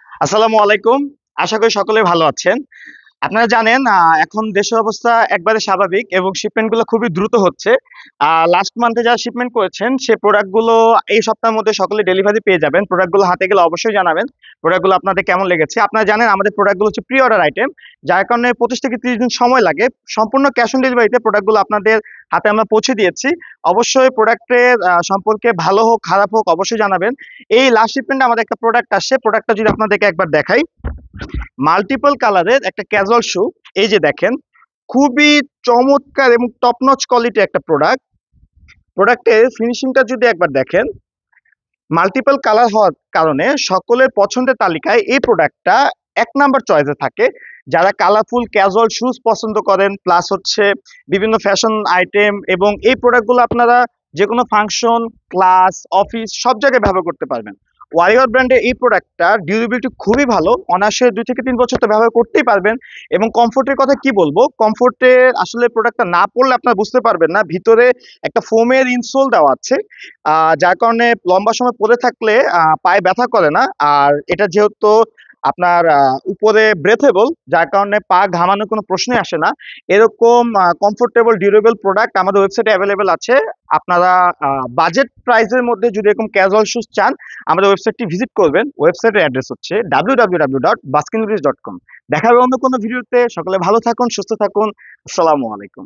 আসসালামু আলাইকুম। আশা করি সকলেই ভালো আছেন। আপনারা জানেন এখন দেশের অবস্থা একবারে স্বাভাবিক এবং শিপমেন্ট গুলো খুবই দ্রুত হচ্ছে। লাস্ট মান্থে যারা শিপমেন্ট করেছেন সে প্রোডাক্ট গুলো এই সপ্তাহের মধ্যে সকলে ডেলিভারি পেয়ে যাবেন। প্রোডাক্ট গুলো হাতে গেলে অবশ্যই জানাবেন। প্রোডাক্ট গুলো আপনাদের কেমন লেগেছে। আপনারা জানেন আমাদের প্রোডাক্ট গুলো হচ্ছে প্রি অর্ডার আইটেম। যার কারণে 25 থেকে 30 দিন সময় লাগে। সম্পূর্ণ ক্যাশ অন ডেলিভারিতে প্রোডাক্ট গুলো আপনাদের হাতে আমরা পৌঁছে দিয়েছি। অবশ্যই প্রোডাক্টের সম্পর্কে ভালো হোক খারাপ হোক অবশ্যই জানাবেন। এই লাস্ট শিপমেন্টে আমাদের একটা প্রোডাক্ট আসছে। প্রোডাক্টটা যদি আপনাদেরকে একবার দেখাই। মাল্টিপল কালারের একটা ক্যাজুয়াল শু। এই যে দেখেন, খুবই চমৎকার এবং টপ নচ কোয়ালিটির একটা প্রোডাক্ট। প্রোডাক্টের ফিনিশিংটা যদি একবার দেখেন, মাল্টিপল কালার হওয়ার কারণে সকলের পছন্দের তালিকায় এই প্রোডাক্টটা ১ নাম্বার চয়েসে থাকে। যারা কালারফুল ক্যাজুয়াল শুজ পছন্দ করেন প্লাস হচ্ছে বিভিন্ন ফ্যাশন আইটেম এবং এই প্রোডাক্টগুলো আপনারা যেকোনো ফাংশন, ক্লাস, অফিস সব জায়গায় ব্যবহার করতে পারবেন। ওয়ারিয়র ব্র্যান্ডের এই প্রোডাক্টটার ডিউরেবিলিটি খুবই ভালো। অনায়াসে ২ থেকে ৩ বছর তো ব্যবহার করতেই পারবেন এবং কমফোর্টের কথা কি বলবো? কমফোর্টের আসলে প্রোডাক্টটা না পড়লে আপনারা বুঝতে পারবেন না। ভিতরে একটা ফোমের ইনসোল দেওয়া আছে। যার কারণে লম্বা সময় পরে থাকলে পায়ে ব্যথা করে না। আর এটা যেহেতু আপনার উপরে ব্রেথেবল যার কারণে পা ঘামানোর কোনো প্রশ্নই আসে না। এরকম কমফোর্টেবল ডিউরেবল প্রোডাক্ট আমাদের ওয়েবসাইটে এভেইলেবল আছে। আপনারা বাজেট প্রাইসের মধ্যে যদি এরকম ক্যাজুয়াল শুজ চান আমাদের ওয়েবসাইটটি ভিজিট করবেন। ওয়েবসাইটের অ্যাড্রেস হচ্ছে www.baskinmobiles.com। দেখা হবে অন্য কোনো ভিডিওতে। সকলে ভালো থাকুন, সুস্থ থাকুন। আসসালামু আলাইকুম।